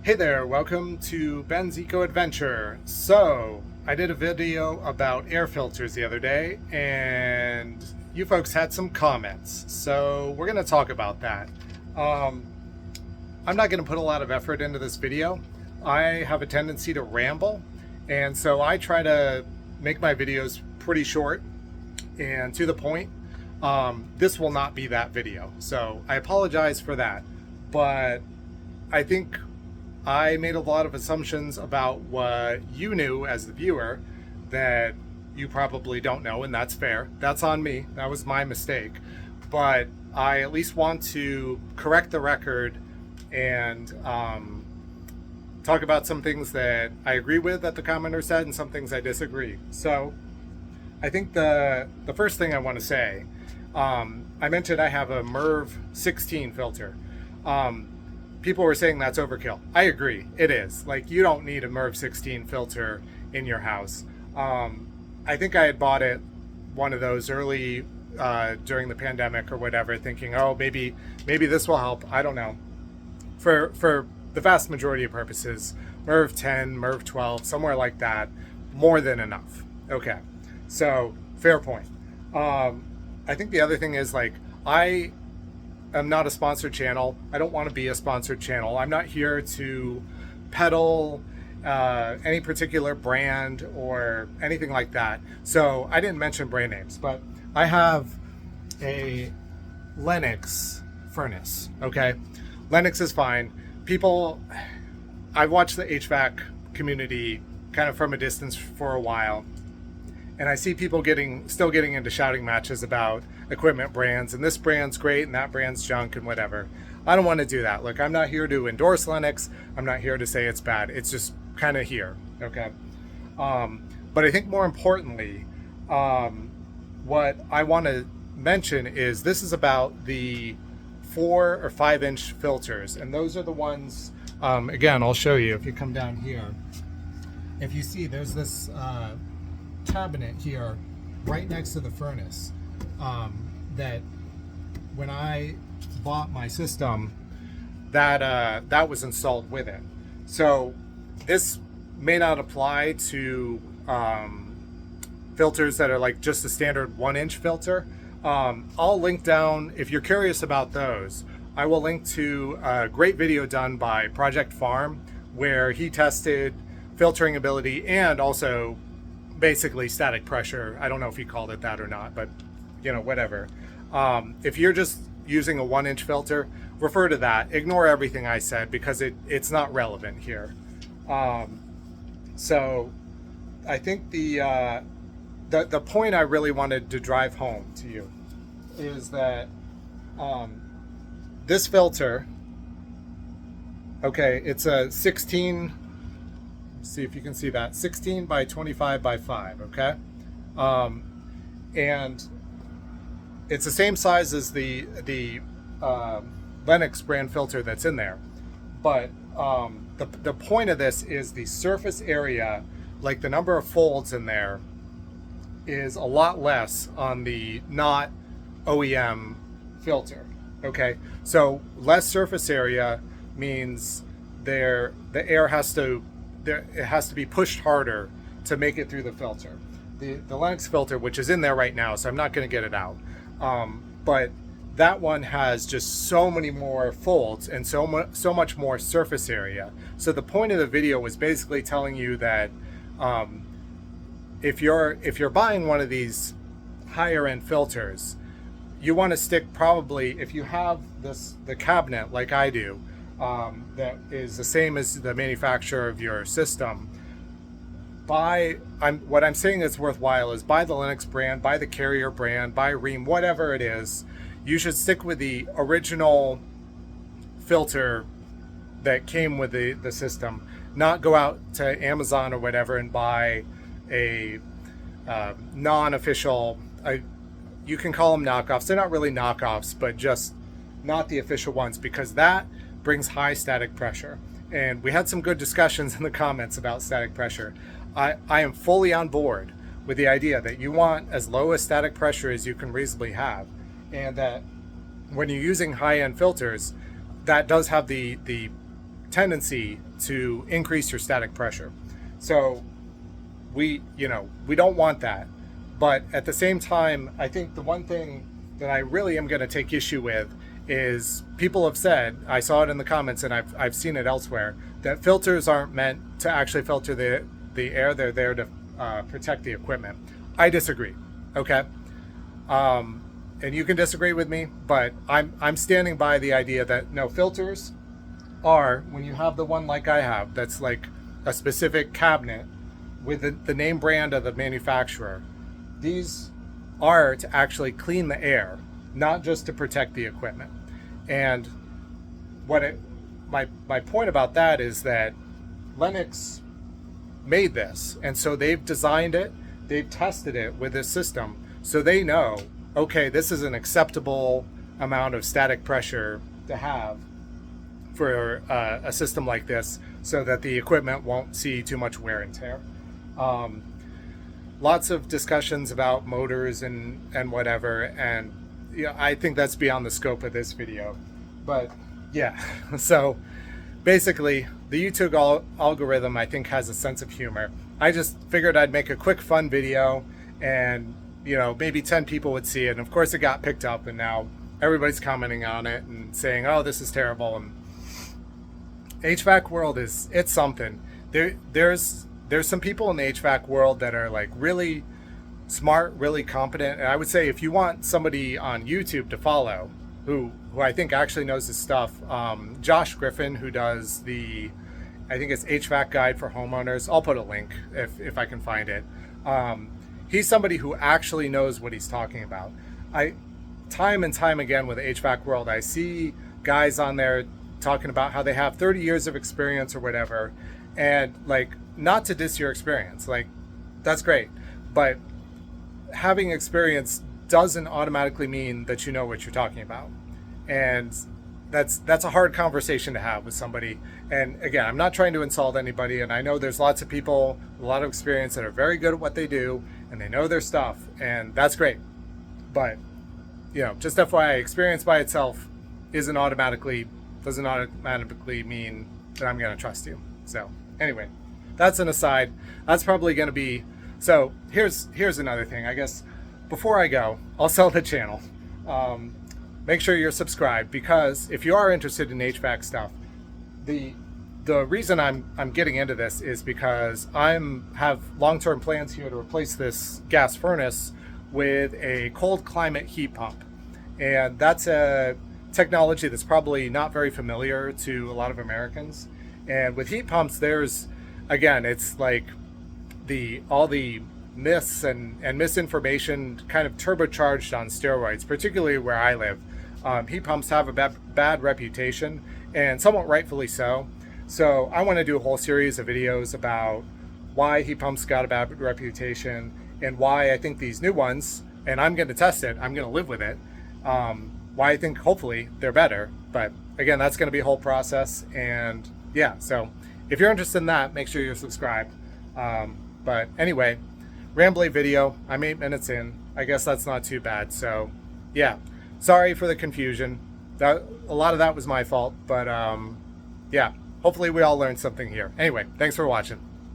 Hey there, welcome to Ben's Eco Adventure. So, I did a video about air filters the other day, and you folks had some comments. So, we're going to talk about that. Um, I'm not going to put a lot of effort into this video. I have a tendency to ramble, and so I try to make my videos pretty short and to the point. This will not be that video, so I apologize for that. But I think I made a lot of assumptions about what you knew as the viewer that you probably don't know, and that's fair. That's on me. That was my mistake. But I at least want to correct the record and talk about some things that I agree with that the commenter said and some things I disagree. So I think the first thing I want to say, I mentioned I have a MERV 16 filter. People were saying that's overkill. I agree, it is. Like, you don't need a MERV 16 filter in your house. I think I had bought one of those early during the pandemic or whatever, thinking, oh, maybe this will help. I don't know. For the vast majority of purposes, MERV 10, MERV 12, somewhere like that, more than enough. Okay, so fair point. I think the other thing is, like, I'm not a sponsored channel. I don't want to be a sponsored channel. I'm not here to peddle any particular brand or anything like that. So I didn't mention brand names, but I have a Lennox furnace. Okay, Lennox is fine. I've watched the HVAC community kind of from a distance for a while, and I see people still getting into shouting matches about equipment brands, and this brand's great and that brand's junk and whatever. I don't want to do that. Look, I'm not here to endorse Lennox. I'm not here to say it's bad. It's just kind of here, okay? But I think more importantly, what I want to mention is this is about the 4 or 5 inch filters, and those are the ones, again, I'll show you if you come down here. If you see, there's this cabinet here right next to the furnace that when I bought my system, that was installed with it. So this may not apply to filters that are like just a standard 1 inch filter. I'll link down, if you're curious about those, I will link to a great video done by Project Farm where he tested filtering ability and also basically static pressure. I don't know if he called it that or not, but whatever. If you're just using a 1 inch filter, refer to that. Ignore everything I said because it's not relevant here. So I think the point I really wanted to drive home to you is that this filter, okay, it's a 16, see if you can see that, 16 by 25 by 5, okay? And it's the same size as the Lennox brand filter that's in there. But the point of this is the surface area, like the number of folds in there, is a lot less on the not OEM filter, okay? So less surface area means the air has to be pushed harder to make it through the filter. The Lennox filter, which is in there right now, so I'm not going to get it out, but that one has just so many more folds and so much more surface area. So the point of the video was basically telling you that if you're buying one of these higher end filters, you want to stick, probably, if you have the cabinet like I do, that is the same as the manufacturer of your system, what I'm saying is worthwhile is buy the Lennox brand, buy the Carrier brand, buy Rheem, whatever it is. You should stick with the original filter that came with the system, not go out to Amazon or whatever and buy a non-official, you can call them knockoffs. They're not really knockoffs, but just not the official ones, because that brings high static pressure. And we had some good discussions in the comments about static pressure. I am fully on board with the idea that you want as low a static pressure as you can reasonably have, and that when you're using high-end filters, that does have the tendency to increase your static pressure. So we don't want that. But at the same time, I think the one thing that I really am going to take issue with is people have said, I saw it in the comments and I've seen it elsewhere, that filters aren't meant to actually filter the air. They're there to protect the equipment. I disagree. Okay. And you can disagree with me, but I'm standing by the idea that no, filters are, when you have the one like I have, that's like a specific cabinet with the name brand of the manufacturer, these are to actually clean the air, not just to protect the equipment. And my point about that is that Lennox made this, and so they've designed it, they've tested it with this system, so they know, okay, this is an acceptable amount of static pressure to have for a system like this, so that the equipment won't see too much wear and tear. Lots of discussions about motors and whatever, and I think that's beyond the scope of this video. But yeah, so basically the YouTube algorithm, I think, has a sense of humor. I just figured I'd make a quick fun video, and maybe 10 people would see it, and of course it got picked up, and now everybody's commenting on it and saying, oh, this is terrible. And HVAC world it's something. There's some people in the HVAC world that are like really smart, really competent, and I would say if you want somebody on YouTube to follow who I think actually knows his stuff, Josh Griffin, who does I think it's HVAC guide for homeowners. I'll put a link if I can find it. He's somebody who actually knows what he's talking about. Time and time again with the HVAC world, I see guys on there talking about how they have 30 years of experience or whatever, and like, not to diss your experience, like, that's great, but having experience doesn't automatically mean that you know what you're talking about. And that's a hard conversation to have with somebody. And again, I'm not trying to insult anybody, and I know there's lots of people with a lot of experience that are very good at what they do and they know their stuff, and that's great. But just FYI, experience by itself doesn't automatically mean that I'm going to trust you. So anyway, that's an aside. That's probably going to be, so here's another thing. I guess before I go, I'll sell the channel. Make sure you're subscribed, because if you are interested in HVAC stuff, the reason I'm getting into this is because have long-term plans here to replace this gas furnace with a cold climate heat pump. And that's a technology that's probably not very familiar to a lot of Americans. And with heat pumps, there's, again, it's like all the myths and misinformation kind of turbocharged on steroids, particularly where I live. Heat pumps have a bad reputation, and somewhat rightfully so. So I want to do a whole series of videos about why heat pumps got a bad reputation, and why I think these new ones, and I'm going to test it, I'm going to live with it, why I think hopefully they're better. But again, that's going to be a whole process. And yeah, so if you're interested in that, make sure you're subscribed. But anyway, rambly video. I'm 8 minutes in. I guess that's not too bad. So yeah, sorry for the confusion. A lot of that was my fault, but yeah, hopefully we all learned something here. Anyway, thanks for watching.